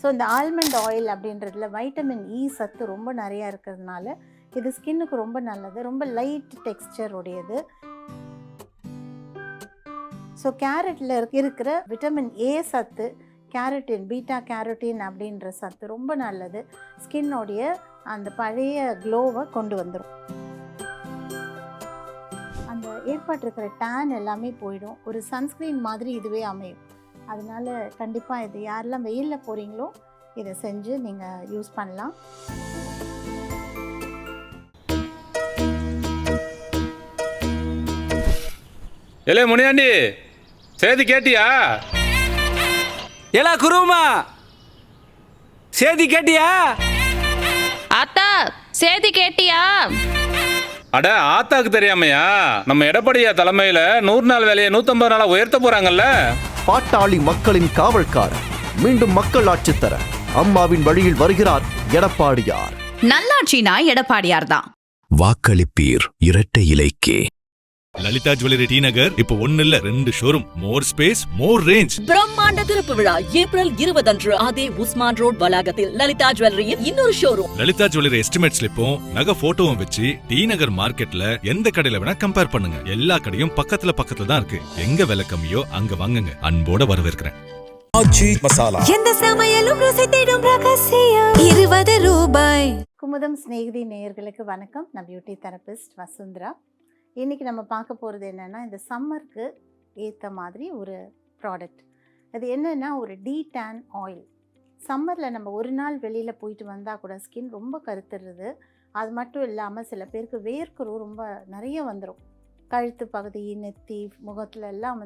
So இந்த almond oil அப்படின்றதுல vitamin E சத்து ரொம்ப நிறையா இருக்கிறதுனால இது ஸ்கின்னுக்கு ரொம்ப நல்லது, ரொம்ப லைட் டெக்ஸ்சர் உடையது. ஸோ கேரட்டில் இருக்கிற விட்டமின் ஏ சத்து, கேரட்டின், பீட்டா கேரோட்டின் அப்படின்ற சத்து ரொம்ப நல்லது, ஸ்கின்னோடைய அந்த பழைய க்ளோவை கொண்டு வந்துடும். அந்த ஏற்பட்டிருக்கிற டேன் எல்லாமே போயிடும். ஒரு சன்ஸ்க்ரீன் மாதிரி இதுவே அமையும். அதனால் கண்டிப்பாக இது யாரெல்லாம் வெயிலில் போகிறீங்களோ இதை செஞ்சு நீங்கள் யூஸ் பண்ணலாம். ஏலே முனியாண்டி, சேதி கேட்டியா? ஏலா குருமா, சேதி கேட்டியா? அத்தா, சேதி கேட்டியா? அட ஆத்தாக்கு தெரியாமையா? நம்ம எடப்பாடியா தலைமையில 100 நாள் வேலையை 150 நாளா உயர்த்த போறாங்கல்ல. பாட்டாளி மக்களின் காவல்காரர், மீண்டும் மக்கள் ஆட்சி தர அம்மாவின் வழியில் வருகிறார் எடப்பாடியார். நல்லாட்சினா எடப்பாடியார் தான். வாக்களிப்பீர் இரட்டை இலைக்கே. லலிதா ஜுவல்லரி டி நகர் இப்போ 1 இல்ல 2 ஷோரூம், மோர் ஸ்பேஸ், மோர் ரேஞ்ச். பிரம்மாண்ட திறப்பு விழா ஏப்ரல் 20 அன்று அதே உஸ்மான் ரோட் வளாகத்தில் லலிதா ஜுவல்லரியின் இன்னொரு ஷோரூம். லலிதா ஜுவல்லரி எஸ்டிமேட் ஸ்லிப்பும் நகை போட்டோவும் வச்சு டி நகர் மார்க்கெட்ல எந்த கடையில வேணா கம்பேர் பண்ணுங்க. எல்லா கடையும் பக்கத்துல தான் இருக்கு. எங்க விலை கம்மியோ அங்க வாங்குங்க. அன்போட வரவேற்கிறேன். எந்த சமையலும் ருசி தேடும் ரகசியம் 20 ரூபாய். குமுதம் ஸ்நேகிதி நேயர்களுக்கு வணக்கம். நான் பியூட்டி தெரபிஸ்ட் வசுந்தரா. இன்றைக்கி நம்ம பார்க்க போகிறது என்னென்னா, இந்த சம்மருக்கு ஏற்ற மாதிரி ஒரு ப்ராடக்ட். அது என்னென்னா ஒரு டீடான் ஆயில். சம்மரில் நம்ம ஒரு நாள் வெளியில் போயிட்டு வந்தால் கூட ஸ்கின் ரொம்ப கருத்துடுறது. அது மட்டும் இல்லாமல் சில பேருக்கு வேர்க்குரு ரொம்ப நிறைய வந்துடும். கழுத்து பகுதி, நெத்தி, முகத்தில் எல்லாம்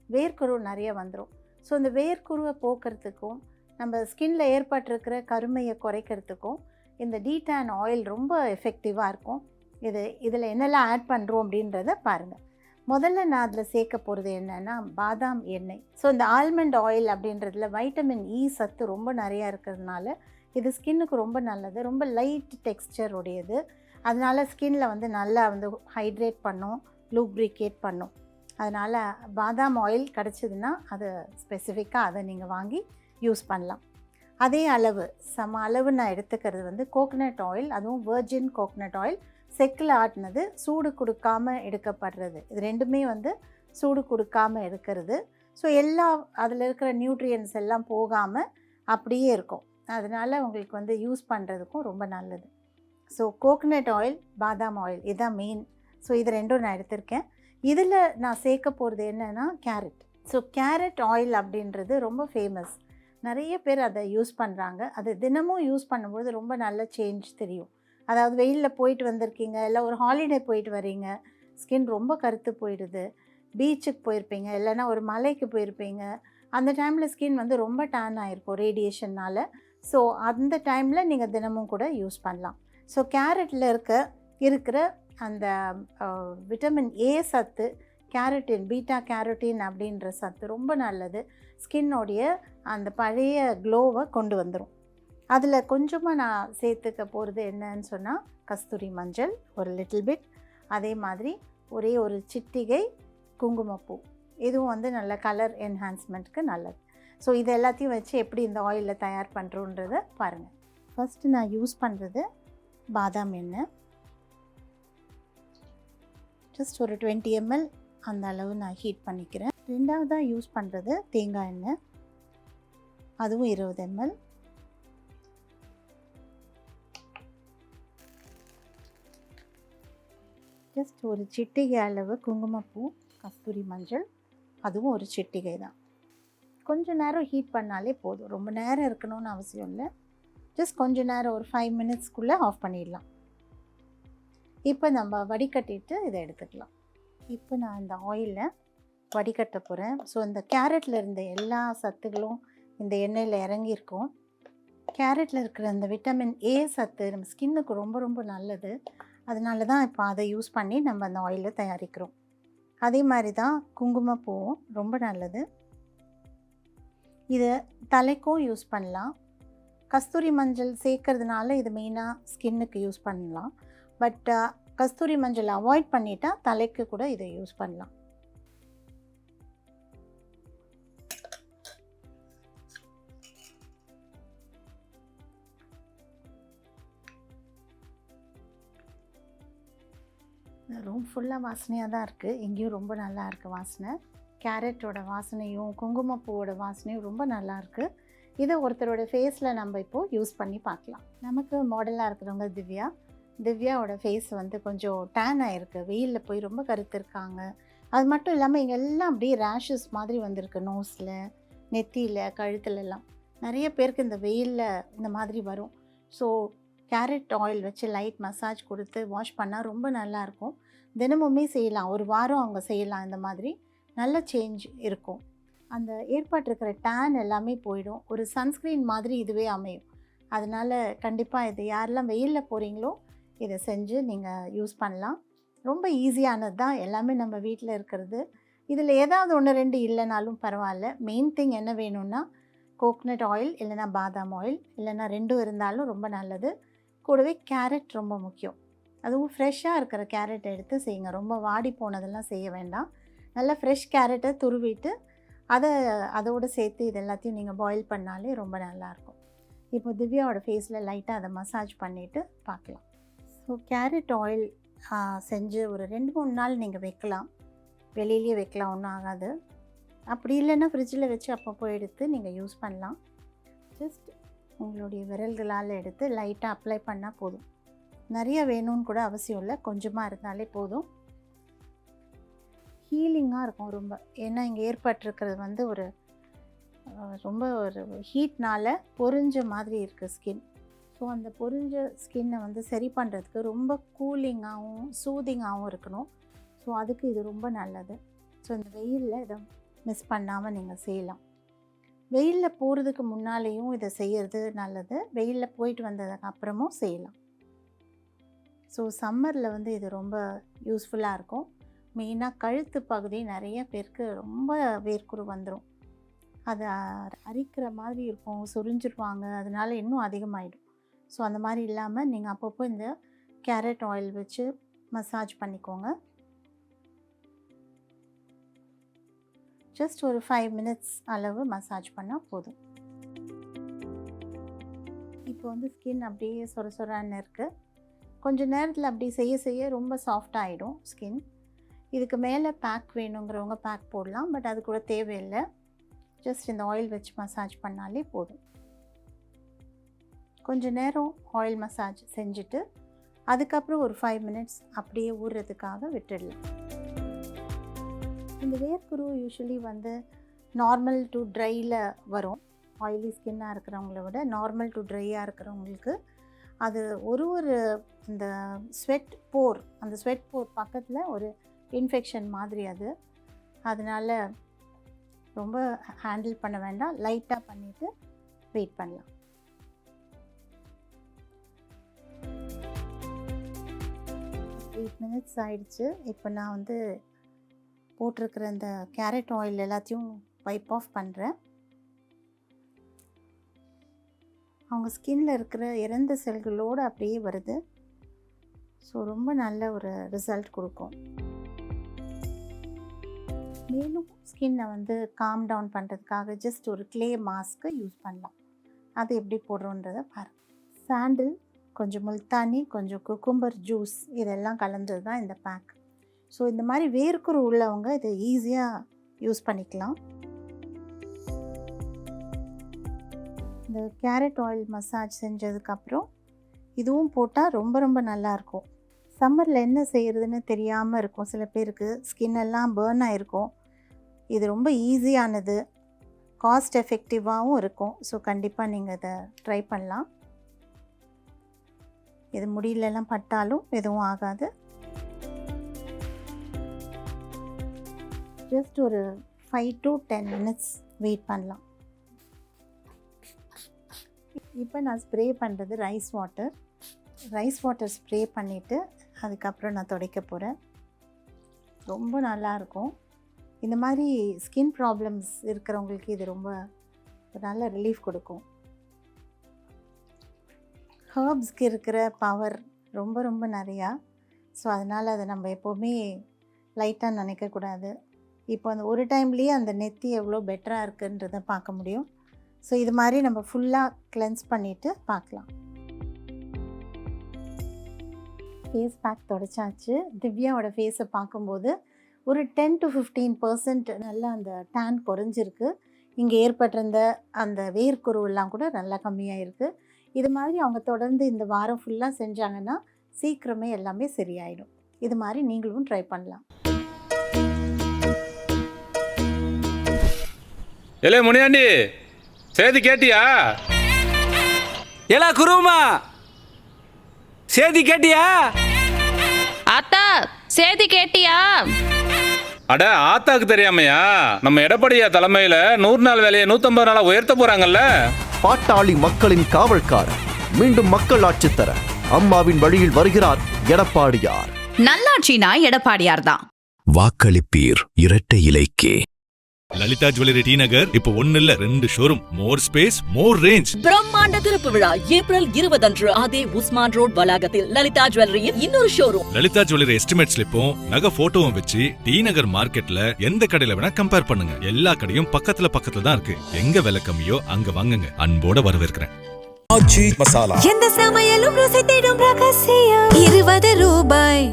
வேர்க்குரு நிறைய வந்துடும். ஸோ இந்த வேர்க்குருவை போக்குறதுக்கும் நம்ம ஸ்கின்னில் ஏற்பட்டிருக்கிற கருமையை குறைக்கிறதுக்கும் இந்த டீடான் ஆயில் ரொம்ப எஃபெக்டிவாக இருக்கும். இதில் என்னெல்லாம் ஆட் பண்ணுறோம் அப்படின்றத பாருங்கள். முதல்ல நான் அதில் சேர்க்க போகிறது என்னென்னா பாதாம் எண்ணெய். ஸோ இந்த ஆல்மண்ட் ஆயில் அப்படின்றதுல வைட்டமின் இ சத்து ரொம்ப நிறையா இருக்கிறதுனால இது ஸ்கின்னுக்கு ரொம்ப நல்லது, ரொம்ப லைட் டெக்ஸ்சர் உடையது. அதனால் ஸ்கின்னில் நல்லா ஹைட்ரேட் பண்ணும், லூப்ரிகேட் பண்ணும். அதனால் பாதாம் ஆயில் கிடச்சிதுன்னா அது ஸ்பெசிஃபிக்காக அதை நீங்கள் வாங்கி யூஸ் பண்ணலாம். அதே அளவு சம அளவு நான் எடுத்துக்கிறது கோகனட் ஆயில், அதுவும் வெர்ஜின் கோகனட் ஆயில், செக்கில் ஆட்டினது, சூடு கொடுக்காமல் எடுக்கப்படுறது. இது ரெண்டுமே சூடு கொடுக்காமல் எடுக்கிறது. ஸோ அதில் இருக்கிற நியூட்ரியன்ஸ் எல்லாம் போகாமல் அப்படியே இருக்கும். அதனால் உங்களுக்கு யூஸ் பண்ணுறதுக்கும் ரொம்ப நல்லது. ஸோ கோகனட் ஆயில், பாதாம் ஆயில் இதுதான் மெயின். ஸோ இது ரெண்டும் நான் எடுத்திருக்கேன். இதில் நான் சேர்க்க போகிறது என்னென்னா கேரட். ஸோ கேரட் ஆயில் அப்படின்றது ரொம்ப ஃபேமஸ். நிறைய பேர் அதை யூஸ் பண்ணுறாங்க. அது தினமும் யூஸ் பண்ணும்போது ரொம்ப நல்ல சேஞ்ச் தெரியும். அதாவது வெயிலில் போயிட்டு வந்திருக்கீங்க, இல்லை ஒரு ஹாலிடே போயிட்டு வரீங்க, ஸ்கின் ரொம்ப கருத்து போயிடுது, பீச்சுக்கு போயிருப்பீங்க, இல்லைன்னா ஒரு மலைக்கு போயிருப்பீங்க, அந்த டைமில் ஸ்கின் ரொம்ப டேன் ஆகிருக்கும் ரேடியேஷன்னால். ஸோ அந்த டைமில் நீங்கள் தினமும் கூட யூஸ் பண்ணலாம். ஸோ கேரட்டில் இருக்கிற அந்த விட்டமின் ஏ சத்து, கேரட்டின், பீட்டா கேரோட்டின் அப்படின்ற சத்து ரொம்ப நல்லது, ஸ்கின்னோடைய அந்த பழைய க்ளோவை கொண்டு வந்துடும். அதில் கொஞ்சமாக நான் சேர்த்துக்க போகிறது என்னன்னு சொன்னால் கஸ்தூரி மஞ்சள் ஒரு லிட்டில் பிட், அதே மாதிரி ஒரே ஒரு சிட்டிகை குங்குமப்பூ. இதுவும் நல்ல கலர் என்ஹான்ஸ்மெண்ட்டுக்கு நல்லது. ஸோ இது எல்லாத்தையும் வச்சு எப்படி இந்த ஆயிலில் தயார் பண்ணுறோன்றதை பாருங்கள். ஃபஸ்ட்டு நான் யூஸ் பண்ணுறது பாதாம் எண்ணெய். ஜஸ்ட் ஒரு 20 ml அந்த அளவு நான் ஹீட் பண்ணிக்கிறேன். ரெண்டாவதாக யூஸ் பண்ணுறது தேங்காய் எண்ணெய், அதுவும் 20 ml. ஜஸ்ட் ஒரு சிட்டிகை அளவு குங்குமப்பூ, கஸ்தூரி மஞ்சள், அதுவும் ஒரு சிட்டிகை தான். கொஞ்சம் நேரம் ஹீட் பண்ணாலே போதும், ரொம்ப நேரம் இருக்கணும்னு அவசியம் இல்லை. ஜஸ்ட் கொஞ்சம் நேரம், ஒரு 5 minutesக்குள்ளே ஆஃப் பண்ணிடலாம். இப்போ நம்ம வடிகட்டிட்டு இதை எடுத்துக்கலாம். இப்போ நான் இந்த ஆயிலில் வடிகட்ட போகிறேன். ஸோ இந்த கேரட்டில் இருந்த எல்லா சத்துகளும் இந்த எண்ணெயில் இறங்கியிருக்கும். கேரட்டில் இருக்கிற அந்த விட்டமின் ஏ சத்து நம்ம ஸ்கின்னுக்கு ரொம்ப ரொம்ப நல்லது. அதனால தான் இப்போ அதை யூஸ் பண்ணி நம்ம அந்த ஆயிலை தயாரிக்கிறோம். அதே மாதிரி தான் குங்குமப்பூவும் ரொம்ப நல்லது. இதை தலைக்கும் யூஸ் பண்ணலாம். கஸ்தூரி மஞ்சள் சேர்க்கறதுனால இது மெயினாக ஸ்கின்னுக்கு யூஸ் பண்ணலாம். பட் கஸ்தூரி மஞ்சள் அவாய்ட் பண்ணிட்டா தலைக்கு கூட இதை யூஸ் பண்ணலாம். ரூம் ஃபுல்லாக வாசனையாக தான் இருக்குது. இங்கேயும் ரொம்ப நல்லா இருக்குது வாசனை. கேரட்டோட வாசனையும் குங்குமப்பூவோட வாசனையும் ரொம்ப நல்லாயிருக்கு. இதை ஒருத்தரோட ஃபேஸில் நம்ம இப்போது யூஸ் பண்ணி பார்க்கலாம். நமக்கு மாடலாக இருக்கிறவங்க திவ்யாவோட ஃபேஸ் வந்து கொஞ்சம் டேன் ஆகிருக்கு. வெயிலில் போய் ரொம்ப கருத்திருக்காங்க. அது மட்டும் இல்லாமல் இங்கே எல்லாம் அப்படியே ரேஷஸ் மாதிரி வந்திருக்கு. நோஸில், நெத்தியில், கழுத்துலலாம் நிறைய பேருக்கு இந்த வெயிலில் இந்த மாதிரி வரும். ஸோ கேரட் ஆயில் வச்சு லைட் மசாஜ் கொடுத்து வாஷ் பண்ணால் ரொம்ப நல்லாயிருக்கும். தினமுமே செய்யலாம், ஒரு வாரம் அவங்க செய்யலாம். இந்த மாதிரி நல்ல சேஞ்ச் இருக்கும். அந்த ஏற்பட்டிருக்கிற டேன் எல்லாமே போயிடும். ஒரு சன்ஸ்க்ரீன் மாதிரி இதுவே அமையும். அதனால் கண்டிப்பாக இது யாரெல்லாம் வெயிலில் போகிறீங்களோ இதை செஞ்சு நீங்கள் யூஸ் பண்ணலாம். ரொம்ப ஈஸியானது தான். எல்லாமே நம்ம வீட்டில் இருக்கிறது. இதில் ஏதாவது 1-2 இல்லைனாலும் பரவாயில்ல. மெயின் திங் என்ன வேணும்னா கோகனட் ஆயில் இல்லைனா பாதாம் ஆயில் இல்லைனா 2 இருந்தாலும் ரொம்ப நல்லது. கூடவே கேரட் ரொம்ப முக்கியம். அதுவும் ஃப்ரெஷ்ஷாக இருக்கிற கேரட் எடுத்து செய்யுங்க. ரொம்ப வாடி போனதெல்லாம் செய்ய வேண்டாம். நல்லா ஃப்ரெஷ் கேரட்டை துருவிட்டு அதோடு சேர்த்து இது எல்லாத்தையும் நீங்கள் பாயில் பண்ணாலே ரொம்ப நல்லாயிருக்கும். இப்போ திவ்யாவோட ஃபேஸில் லைட்டாக அதை மசாஜ் பண்ணிவிட்டு பார்க்கலாம். ஸோ கேரட் ஆயில் செஞ்சு ஒரு 2-3 நாள் நீங்கள் வைக்கலாம். வெளியிலேயே வைக்கலாம், ஒன்றும் ஆகாது. அப்படி இல்லைன்னா ஃப்ரிட்ஜில் வச்சு அப்பப்போ எடுத்து நீங்கள் யூஸ் பண்ணலாம். ஜஸ்ட் உங்களுடைய விரல்களால் எடுத்து லைட்டாக அப்ளை பண்ணால் போதும். நிறைய வேணும்னு கூட அவசியம் இல்லை, கொஞ்சமாக இருந்தாலே போதும். ஹீலிங்காக இருக்கும் ரொம்ப. ஏன்னா இங்கே ஏற்பட்டிருக்கிறது வந்து ஒரு ரொம்ப ஒரு ஹீட்னால் பொரிஞ்ச மாதிரி இருக்குது ஸ்கின். ஸோ அந்த பொரிஞ்ச ஸ்கின்னை வந்து சரி பண்ணுறதுக்கு ரொம்ப கூலிங்காகவும் சூதிங்காகவும் இருக்கணும். ஸோ அதுக்கு இது ரொம்ப நல்லது. ஸோ இந்த வெயிலில் இதை மிஸ் பண்ணாமல் நீங்கள் செய்யலாம். வெயிலில் போகிறதுக்கு முன்னாலேயும் இதை செய்கிறது நல்லது. வெயிலில் போயிட்டு வந்ததுக்கு அப்புறமும் செய்யலாம். ஸோ சம்மரில் வந்து இது ரொம்ப யூஸ்ஃபுல்லாக இருக்கும். மெயினாக கழுத்து பகுதி நிறைய பேருக்கு ரொம்ப வேர்க்குரு வந்துடும். அது அரிக்கிற மாதிரி இருக்கும், சுரிஞ்சிருவாங்க. அதனால இன்னும் அதிகமாகிடும். ஸோ அந்த மாதிரி இல்லாமல் நீங்கள் அப்பப்போ இந்த கேரட் ஆயில் வச்சு மசாஜ் பண்ணிக்கோங்க. ஜஸ்ட் ஒரு 5 மினிட்ஸ் அளவு மசாஜ் பண்ணால் போதும். இப்போ வந்து ஸ்கின் அப்படியே சொரன்னு இருக்குது. கொஞ்சம் நேரத்தில் அப்படி செய்ய ரொம்ப சாஃப்டாக ஆகிடும் ஸ்கின். இதுக்கு மேலே பேக் வேணுங்கிறவங்க பேக் போடலாம். பட் அது கூட தேவையில்லை. ஜஸ்ட் இந்த ஆயில் வச்சு மசாஜ் பண்ணாலே போதும். கொஞ்சம் நேரம் ஆயில் மசாஜ் செஞ்சுட்டு அதுக்கப்புறம் ஒரு 5 மினிட்ஸ் அப்படியே ஊறுறதுக்காக விட்டுடலாம். இந்த வேர்க்குரு யூஸ்வலி வந்து நார்மல் டு ட்ரையில் வரும். ஆயிலி ஸ்கின்னாக இருக்கிறவங்கள விட நார்மல் டு ட்ரையாக இருக்கிறவங்களுக்கு அது ஒரு இந்த ஸ்வெட் போர், அந்த ஸ்வெட் போர் பக்கத்தில் ஒரு இன்ஃபெக்ஷன் மாதிரி அது. அதனால் ரொம்ப ஹேண்டில் பண்ண வேண்டாம். லைட்டாக பண்ணிவிட்டு வெயிட் பண்ணலாம். எயிட் மினிட்ஸ் ஆயிடுச்சு. இப்போ நான் வந்து போட்டிருக்கிற இந்த கேரட் ஆயில் எல்லாத்தையும் வைப் ஆஃப் பண்ணுறேன். அவங்க ஸ்கின்னில் இருக்கிற இறந்த செல்களோடு அப்படியே வருது. ஸோ ரொம்ப நல்ல ஒரு ரிசல்ட் கொடுக்கும். மேலும் ஸ்கின்னை வந்து காம் டவுன் பண்ணுறதுக்காக ஜஸ்ட் ஒரு க்ளே மாஸ்க்கு யூஸ் பண்ணலாம். அது எப்படி போடுறோன்றதை பாருங்கள். சாண்டில், கொஞ்சம் முல்தானி, கொஞ்சம் குக்கும்பர் ஜூஸ் இதெல்லாம் கலந்தது தான் இந்த பேக். ஸோ இந்த மாதிரி வேர்க்குரு உள்ளவங்க இதை ஈஸியாக யூஸ் பண்ணிக்கலாம். இந்த கேரட் ஆயில் மசாஜ் செஞ்சதுக்கப்புறம் இதுவும் போட்டால் ரொம்ப நல்லாயிருக்கும். சம்மரில் என்ன செய்கிறதுன்னு தெரியாமல் இருக்கும் சில பேருக்கு. ஸ்கின் எல்லாம் பேர்ன் ஆகிருக்கும். இது ரொம்ப ஈஸியானது, காஸ்ட் எஃபெக்டிவாகவும் இருக்கும். ஸோ கண்டிப்பாக நீங்கள் இதை ட்ரை பண்ணலாம். இது முடியலெல்லாம் பட்டாலும் எதுவும் ஆகாது. ஜஸ்ட் ஒரு 5 to 10 மினிட்ஸ் வெயிட் பண்ணலாம். இப்போ நான் ஸ்ப்ரே பண்ணுறது ரைஸ் வாட்டர் ஸ்ப்ரே பண்ணிவிட்டு அதுக்கப்புறம் நான் துடைக்க போகிறேன். ரொம்ப நல்லாயிருக்கும். இந்த மாதிரி ஸ்கின் ப்ராப்ளம்ஸ் இருக்கிறவங்களுக்கு இது ரொம்ப நல்ல ரிலீஃப் கொடுக்கும். ஹர்ப்ஸ்க்கு இருக்கிற பவர் ரொம்ப நிறையா. ஸோ அதனால் அதை நம்ம எப்போவுமே லைட்டாக நினைக்கக்கூடாது. இப்போ அந்த ஒரு டைம்லேயே அந்த நெத்தி எவ்வளோ பெட்டராக இருக்குன்றதை பார்க்க முடியும். ஸோ இது மாதிரி நம்ம ஃபுல்லாக கிளென்ஸ் பண்ணிவிட்டு பார்க்கலாம். Face pack தொடச்சாச்சு. திவ்யாவோட ஃபேஸை பார்க்கும்போது ஒரு 10 to 15% நல்லா அந்த டேன் குறைஞ்சிருக்கு. இங்கே ஏற்பட்டிருந்த அந்த வேர்க்குருவெல்லாம் கூட நல்லா கம்மியாயிருக்கு. இது மாதிரி அவங்க தொடர்ந்து இந்த வாரம் ஃபுல்லாக செஞ்சாங்கன்னா சீக்கிரமே எல்லாமே சரியாயிடும். இது மாதிரி நீங்களும் ட்ரை பண்ணலாம். ஏலே முனியாண்டி, செய்தி கேட்டியா? ஏலா குருமா, செய்தி கேட்டியா? அத்தா செய்தி கேட்டியா? அட ஆத்தாக்கு தெரியாமையா? நம்ம எடப்பாடியா தலைமையில 100 நாள் வேலையை 150 நாளா உயர்த்த போறாங்கல்ல. பாட்டாளி மக்களின் காவல்காரர், மீண்டும் மக்கள் ஆட்சி தர அம்மாவின் வழியில் வருகிறார் எடப்பாடியார். நல்லாட்சினா எடப்பாடியார் தான். வாக்களிப்பீர் இரட்டை இலைக்கே. லலிதா ஜுவல்லரி டி நகர் இப்போ 1 இல்ல 2 ஷோரூம், மோர் ஸ்பேஸ், மோர் ரேஞ்ச். பிரம்மாண்ட திறப்பு விழா ஏப்ரல் 20 அன்று அதே உஸ்மான் ரோட் வளாகத்தில் லலிதா ஜுவல்லரியின் இன்னொரு ஷோரூம். லலிதா ஜுவல்லரி எஸ்டிமேட் ஸ்லிப்பும் நகை போட்டோவும் வச்சு டி நகர் மார்க்கெட்ல எந்த கடையில வேணா கம்பேர் பண்ணுங்க. எல்லா கடையும் பக்கத்துல தான் இருக்கு. எங்க விலை கம்மியோ அங்க வாங்குங்க. அன்போட வரவேற்கிறேன். எந்த சமையலும் ருசி தேடும் ரகசியம் 20 ரூபாய்.